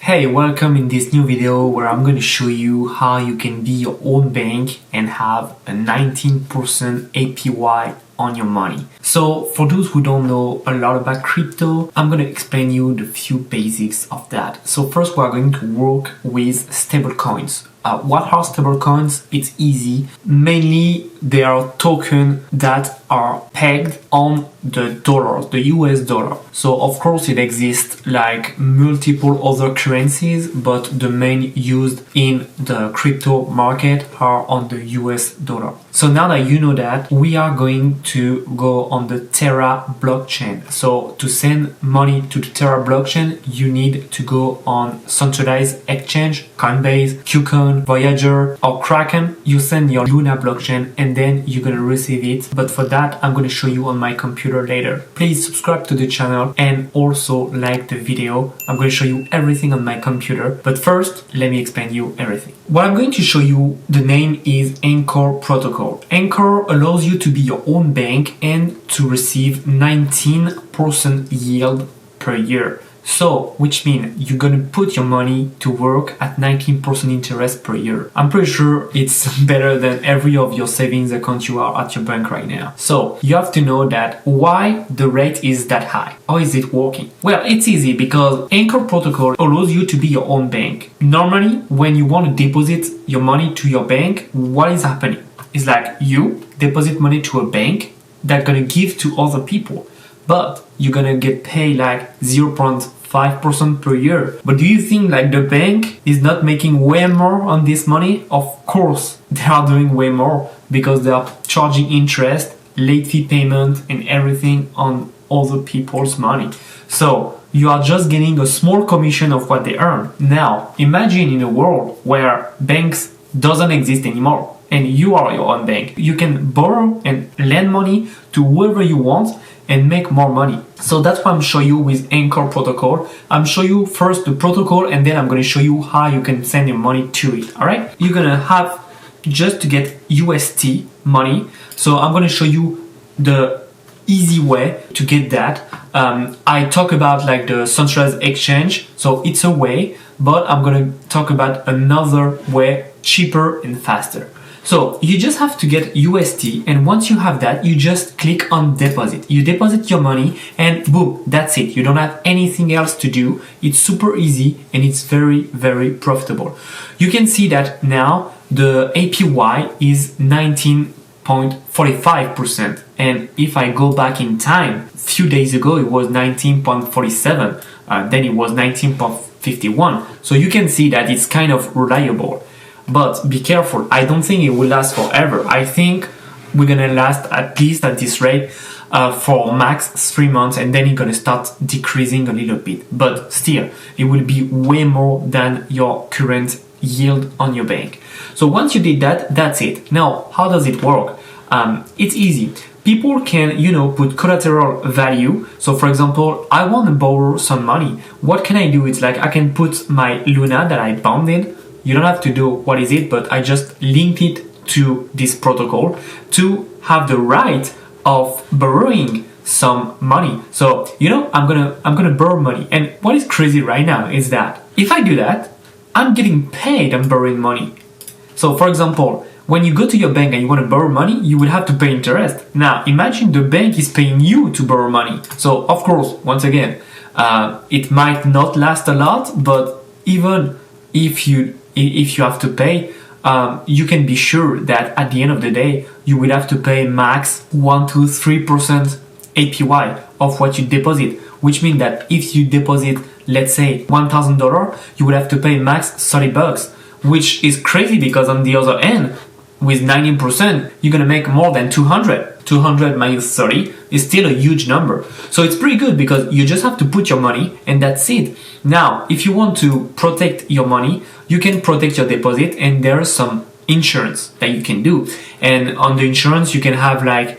Hey, welcome in this new video where I'm going to show you how you can be your own bank and have a 19% APY on your money. So for those who don't know a lot about crypto, I'm going to explain you the few basics of that. So first we're going to work with stablecoins. What are stablecoins? It's easy. Mainly they are tokens that are pegged on the dollar, the US dollar. So of course it exists like multiple other currencies, but the main used in the crypto market are on the US dollar. So now that you know that, we are going to go on the Terra blockchain. So to send money to the Terra blockchain, you need to go on centralized exchange, Coinbase, Qcoin, Voyager or Kraken. You send your Luna blockchain and then you're gonna receive it. But for that, I'm gonna show you on my computer later. Please subscribe to the channel and also like the video. I'm gonna show you everything on my computer. But first, let me explain you everything. What I'm going to show you, the name is Anchor Protocol. Anchor allows you to be your own bank and to receive 19% yield per year. So, which means you're gonna put your money to work at 19% interest per year. I'm pretty sure it's better than every of your savings account you are at your bank right now. So, you have to know that why the rate is that high. How is it working? Well, it's easy because Anchor Protocol allows you to be your own bank. Normally, when you want to deposit your money to your bank, what is happening? It's like you deposit money to a bank that's gonna give to other people, but you're gonna get paid like 0.5% per year. But do you think like the bank is not making way more on this money? Of course, they are doing way more because they are charging interest, late fee payment and everything on other people's money. So you are just getting a small commission of what they earn. Now, imagine in a world where banks doesn't exist anymore and you are your own bank. You can borrow and lend money to whoever you want and make more money. So that's what I'm showing you with Anchor Protocol. I'm showing you first the protocol and then I'm going to show you how you can send your money to it. Alright? You're going to have just to get UST money. So I'm going to show you the easy way to get that. I talk about like the centralized exchange. So it's a way, but I'm going to talk about another way, cheaper and faster. So you just have to get UST, and once you have that, you just click on deposit. You deposit your money and boom, that's it. You don't have anything else to do. It's super easy and it's very, very profitable. You can see that now the APY is 19.45%. And if I go back in time, a few days ago, it was 19.47. Then it was 19.51. So you can see that it's kind of reliable. But be careful, I don't think it will last forever. I think we're gonna last at least at this rate for max 3 months and then it's gonna start decreasing a little bit. But still, it will be way more than your current yield on your bank. So once you did that, that's it. Now, how does it work? It's easy. People can, put collateral value. So for example, I want to borrow some money. What can I do? It's like I can put my Luna that I bounded. You don't have to do what is it, but I just linked it to this protocol to have the right of borrowing some money. So, I'm gonna borrow money. And what is crazy right now is that if I do that, I'm getting paid on borrowing money. So for example, when you go to your bank and you want to borrow money, you will have to pay interest. Now, imagine the bank is paying you to borrow money. So of course, once again, it might not last a lot, but even if you have to pay, you can be sure that at the end of the day, you will have to pay max 1-3% APY of what you deposit, which means that if you deposit, let's say $1,000, you will have to pay max $30, which is crazy because on the other end, with 19%, you're gonna make more than 200. 200 minus 30 is still a huge number. So it's pretty good because you just have to put your money and that's it. Now, if you want to protect your money, you can protect your deposit and there's some insurance that you can do. And on the insurance, you can have like,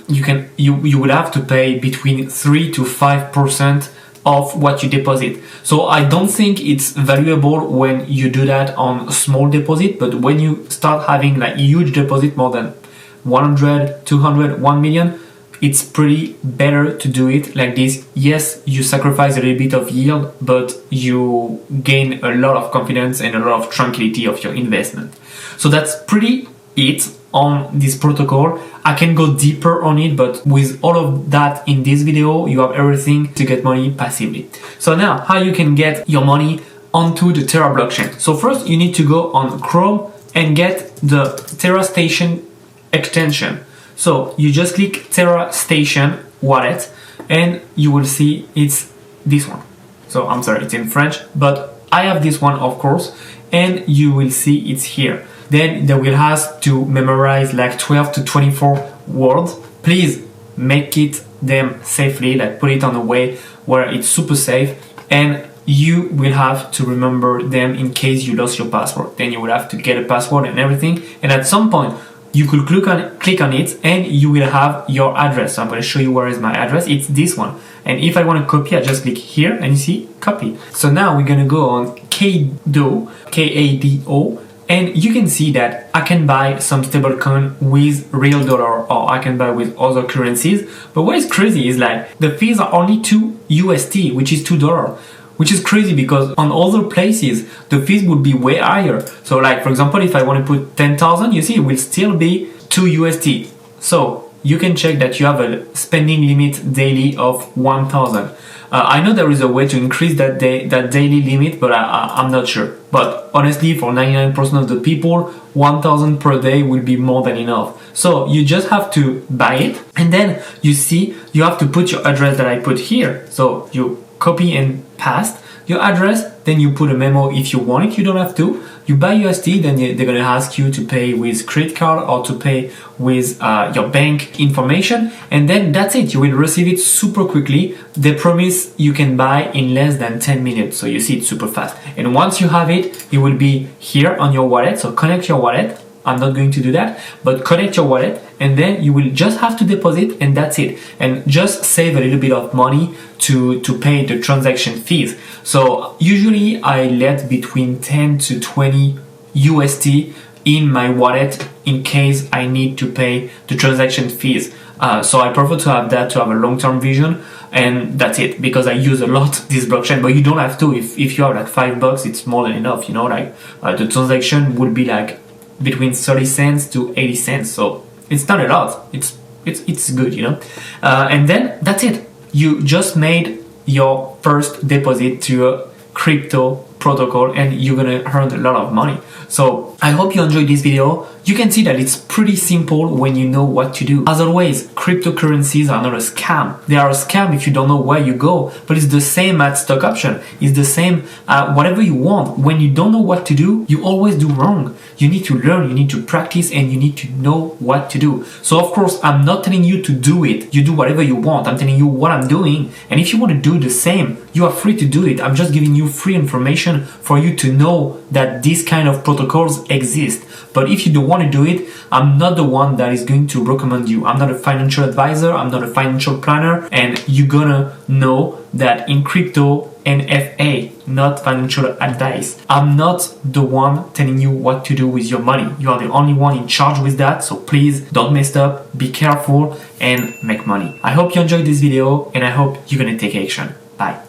you will have to pay between 3 to 5% of what you deposit. So I don't think it's valuable when you do that on a small deposit, but when you start having like huge deposit, more than 100, 200, 1 million, it's pretty better to do it like this. Yes, you sacrifice a little bit of yield, but you gain a lot of confidence and a lot of tranquility of your investment. So that's pretty it on this protocol. I can go deeper on it, but with all of that in this video, you have everything to get money passively. So now, how you can get your money onto the Terra blockchain. So first, you need to go on Chrome and get the Terra Station extension. So you just click Terra Station wallet and you will see it's this one. So I'm sorry, it's in French, but I have this one, of course, and you will see it's here. Then they will ask to memorize like 12 to 24 words. Please make it them safely, like put it on a way where it's super safe, and you will have to remember them in case you lost your password. Then you will have to get a password and everything, and at some point you could click on it and you will have your address. So I'm going to show you where is my address. It's this one. And if I want to copy, I just click here and you see copy. So now we're going to go on Kado, K-A-D-O, and you can see that I can buy some stablecoin with real dollar, or I can buy with other currencies. But what is crazy is like the fees are only 2 USD, which is $2. Which is crazy because on other places the fees would be way higher. So like for example, if I want to put 10,000, you see it will still be 2 USD. So you can check that you have a spending limit daily of 1,000. I know there is a way to increase that daily limit, but I'm not sure. But honestly, for 99% of the people, 1,000 per day will be more than enough. So you just have to buy it, and then you see you have to put your address that I put here. So you copy and paste your address, then you put a memo if you want it, you don't have to. You buy USD, then they're gonna ask you to pay with credit card or to pay with your bank information, and then that's it. You will receive it super quickly. They promise you can buy in less than 10 minutes, so you see it super fast. And once you have it, it will be here on your wallet, so connect your wallet. I'm not going to do that, but connect your wallet and then you will just have to deposit and that's it. And just save a little bit of money to pay the transaction fees. So usually I let between 10 to 20 USD in my wallet in case I need to pay the transaction fees. So I prefer to have that to have a long-term vision, and that's it, because I use a lot this blockchain, but you don't have to. If you have like $5, it's more than enough, you know, like the transaction would be like between 30 cents to 80 cents, so it's not a lot. It's good, you know. And then that's it. You just made your first deposit to a crypto protocol and you're gonna earn a lot of money. So I hope you enjoyed this video. You can see that it's pretty simple when you know what to do. As always, cryptocurrencies are not a scam. They are a scam if you don't know where you go, but it's the same at stock option. It's the same whatever you want. When you don't know what to do, you always do wrong. You need to learn, you need to practice, and you need to know what to do. So of course, I'm not telling you to do it. You do whatever you want. I'm telling you what I'm doing. And if you want to do the same, you are free to do it. I'm just giving you free information for you to know that these kind of protocols exist. But if you don't want to do it, I'm not the one that is going to recommend you. I'm not a financial advisor. I'm not a financial planner. And you're gonna know that in crypto and FA, not financial advice, I'm not the one telling you what to do with your money. You are the only one in charge with that. So please don't mess up, be careful, and make money. I hope you enjoyed this video and I hope you're gonna take action. Bye.